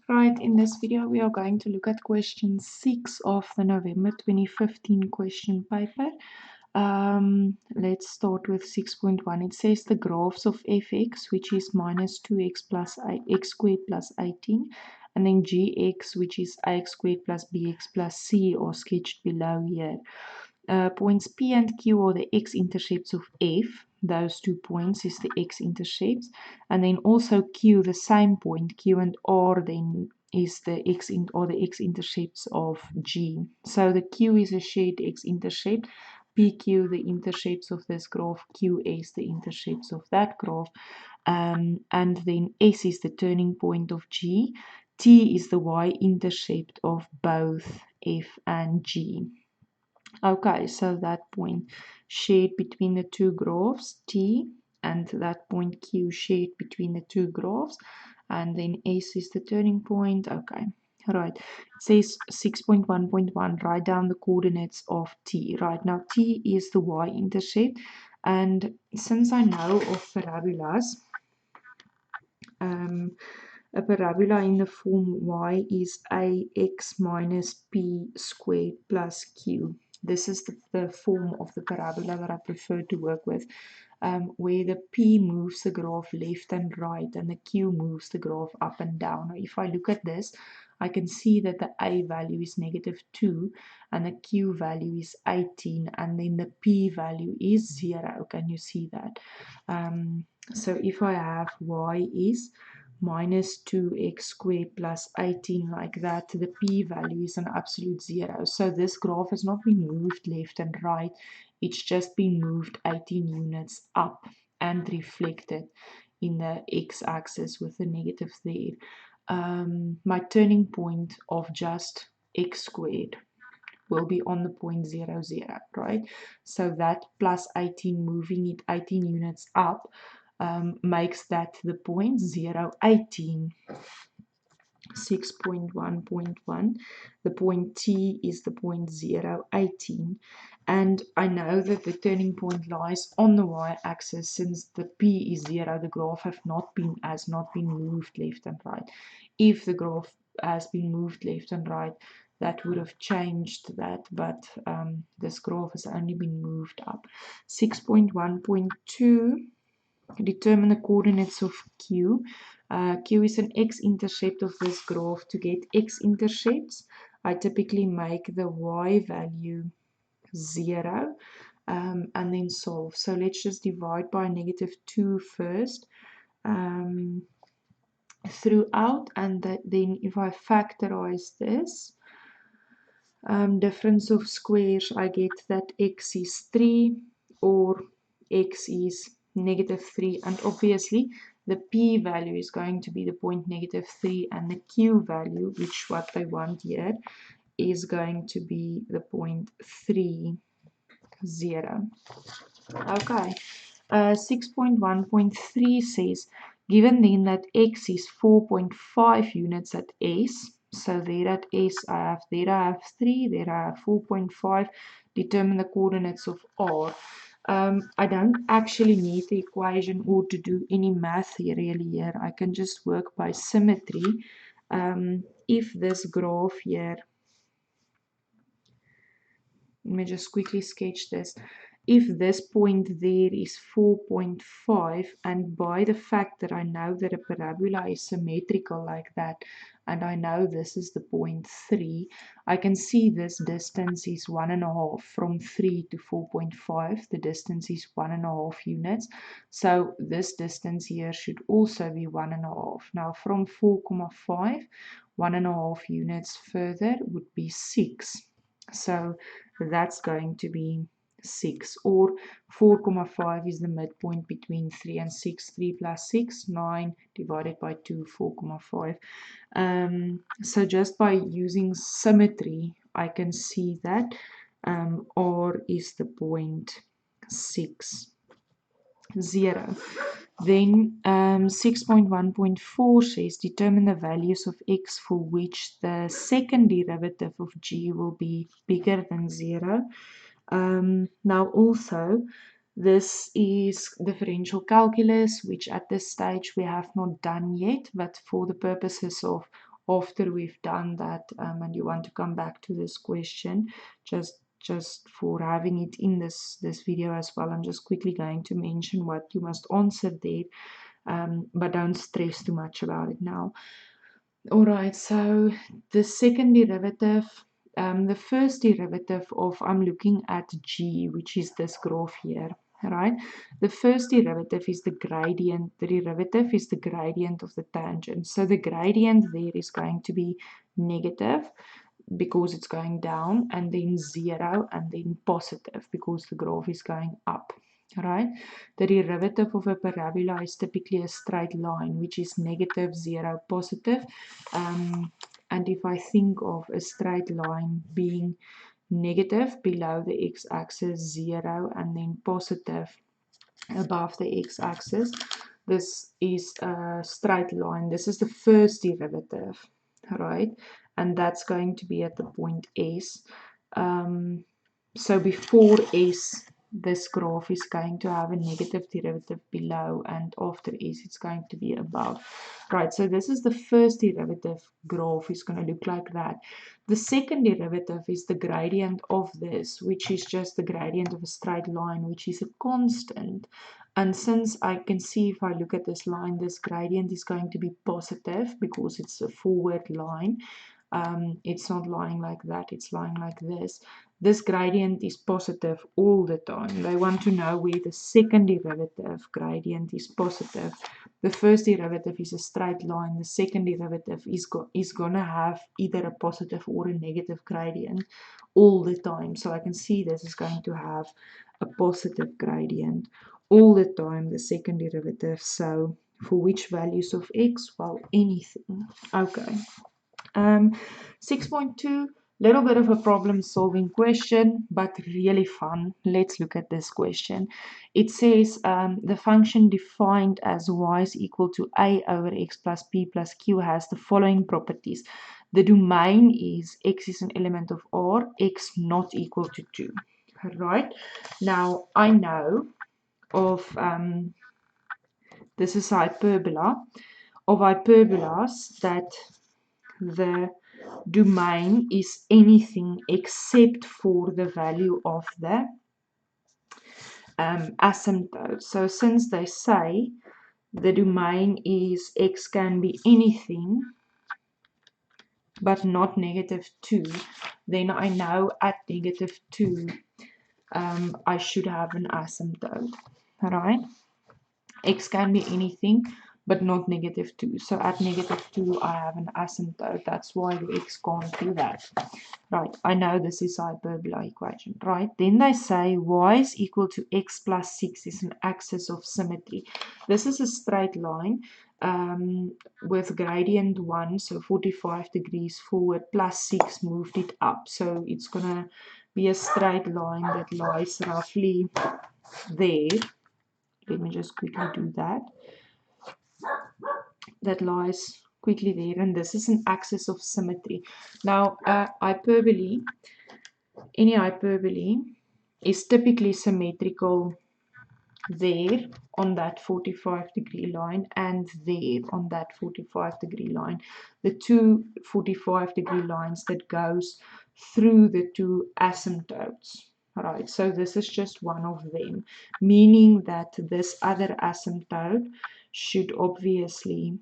Right, in this video we are going to look at question 6 of the November 2015 question paper. Let's start with 6.1. It says the graphs of fx, which is minus 2x plus x squared plus 18, and then gx, which is ax squared plus bx plus c, are sketched below here. Points P and Q are the x-intercepts of f. Those 2 points is the x-intercepts. And then also Q, the same point, Q and R then is the x-intercepts of G. So the Q is a shared x-intercept. PQ, the intercepts of this graph. QS, the intercepts of that graph. And then S is the turning point of G. T is the y-intercept of both F and G. Okay, so that point shared between the two graphs, T, and that point Q shared between the two graphs, and then S is the turning point. Okay, right. It says 6.1.1, write down the coordinates of T. Right, now T is the y-intercept, and since I know of parabolas, a parabola in the form y is ax minus p squared plus q. This is the form of the parabola that I prefer to work with, where the p moves the graph left and right, and the q moves the graph up and down. Now, if I look at this, I can see that the a value is -2, and the q value is 18, and then the p value is 0. Can you see that? So if I have y is minus 2x squared plus 18 like that, the p-value is an absolute 0. So this graph has not been moved left and right, it's just been moved 18 units up and reflected in the x-axis with the negative there. My turning point of just x squared will be on the point 0, 0, right? So that plus 18, moving it 18 units up, makes that the point 0, 18. 6.1.1. The point T is the point 0, 18. And I know that the turning point lies on the y-axis. Since the P is 0, the graph has not been moved left and right. If the graph has been moved left and right, that would have changed that, but this graph has only been moved up. 6.1.2, determine the coordinates of Q. Q is an x-intercept of this graph. To get x-intercepts, I typically make the y value 0 and then solve. So let's just divide by -2 first throughout, and then if I factorize this, difference of squares, I get that x is 3 or x is -3, and obviously the p value is going to be the point -3, and the q value, which what they want here, is going to be the point 3, 0. Okay, 6.1.3 says, given then that x is 4.5 units at S, so there at S I have 3, there I have 4.5, determine the coordinates of R. I don't actually need the equation or to do any math here really here. I can just work by symmetry. If this graph here, let me just quickly sketch this. If this point there is 4.5, and by the fact that I know that a parabola is symmetrical like that, and I know this is the point 3, I can see this distance is 1.5 from 3 to 4.5. The distance is 1.5 units. So this distance here should also be 1.5. Now from 4.5, 1.5 units further would be 6. So that's going to be 6, or 4.5 is the midpoint between 3 and 6. 3 plus 6, 9, divided by 2, 4.5. So just by using symmetry, I can see that R is the point 6, 0. Then 6.1.4 says determine the values of x for which the second derivative of g will be bigger than 0. Now also, this is differential calculus, which at this stage we have not done yet, but for the purposes of after we've done that, and you want to come back to this question, just for having it in this video as well, I'm just quickly going to mention what you must answer there, but don't stress too much about it now. All right, so the second derivative, the first derivative of, I'm looking at G, which is this graph here, right? The first derivative is the gradient. The derivative is the gradient of the tangent. So the gradient there is going to be negative because it's going down, and then 0, and then positive because the graph is going up. Right? The derivative of a parabola is typically a straight line, which is negative, 0, positive. And if I think of a straight line being negative below the x-axis, 0, and then positive above the x-axis, this is a straight line. This is the first derivative, right? And that's going to be at the point S. So before S, this graph is going to have a negative derivative below, and after S, it's going to be above. Right, so this is the first derivative graph is going to look like that. The second derivative is the gradient of this, which is just the gradient of a straight line, which is a constant. And since I can see, if I look at this line, this gradient is going to be positive because it's a forward line. It's not lying like that, it's lying like this. This gradient is positive all the time. They want to know where the second derivative gradient is positive. The first derivative is a straight line. The second derivative is going to have either a positive or a negative gradient all the time. So I can see this is going to have a positive gradient all the time, the second derivative. So for which values of x? Well, anything. Okay. 6.2, little bit of a problem solving question, but really fun. Let's look at this question. It says the function defined as y is equal to a over x plus b plus q has the following properties. The domain is x is an element of R, x not equal to 2. Right? Now, I know of, this is hyperbola, of hyperbolas that the domain is anything except for the value of the asymptote. So since they say the domain is x can be anything but not negative 2, then I know at negative 2 I should have an asymptote. Alright? X can be anything but not negative 2. So at negative 2, I have an asymptote. That's why the x can't be that. Right, I know this is hyperbola equation, right? Then they say y is equal to x plus 6 is an axis of symmetry. This is a straight line with gradient 1, so 45 degrees forward, plus 6 moved it up. So it's going to be a straight line that lies roughly there. Let me just quickly do that. That lies quickly there, and this is an axis of symmetry. Now, hyperbole, any hyperbole is typically symmetrical there on that 45-degree line and there on that 45-degree line. The two 45-degree lines that goes through the two asymptotes. Right, so this is just one of them, meaning that this other asymptote should obviously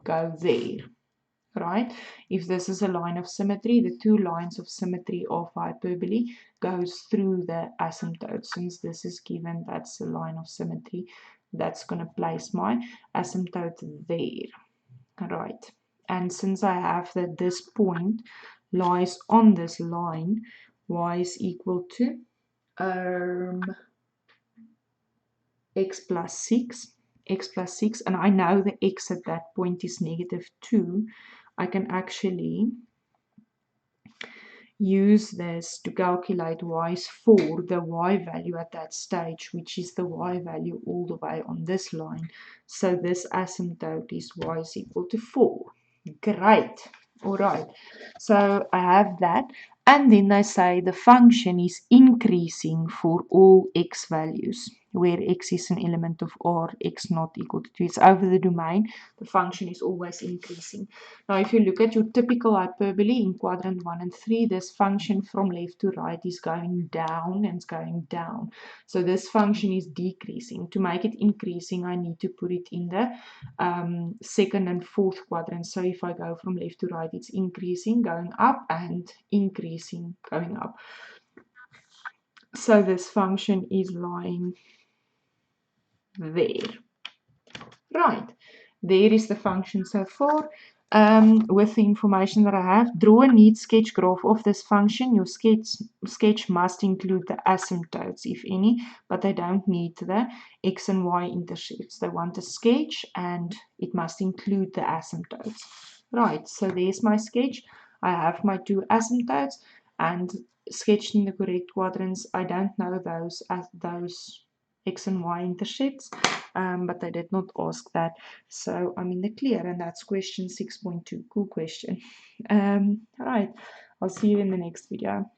go there. Right? If this is a line of symmetry, the two lines of symmetry of hyperbole goes through the asymptote. Since this is given, that's a line of symmetry. That's going to place my asymptote there. Right? And since I have that this point lies on this line, y is equal to x plus 6, and I know the x at that point is negative 2, I can actually use this to calculate y's for the y value at that stage, which is the y value all the way on this line. So this asymptote is y is equal to 4. Great. All right. So I have that. And then they say the function is increasing for all x values. where x is an element of R, x not equal to 2. It's over the domain. The function is always increasing. Now, if you look at your typical hyperbole in quadrant 1 and 3, this function from left to right is going down and it's going down. So this function is decreasing. To make it increasing, I need to put it in the second and fourth quadrant. So if I go from left to right, it's increasing, going up, and increasing, going up. So this function is lying there. Right, there is the function so far. With the information that I have, draw a neat sketch graph of this function. Your sketch must include the asymptotes, if any, but they don't need the x and y intercepts. They want a sketch and it must include the asymptotes. Right, so there's my sketch. I have my two asymptotes and sketched in the correct quadrants. I don't know those x and y intercepts, but they did not ask that. So I'm in the clear, and that's question 6.2. Cool question. All right, I'll see you in the next video.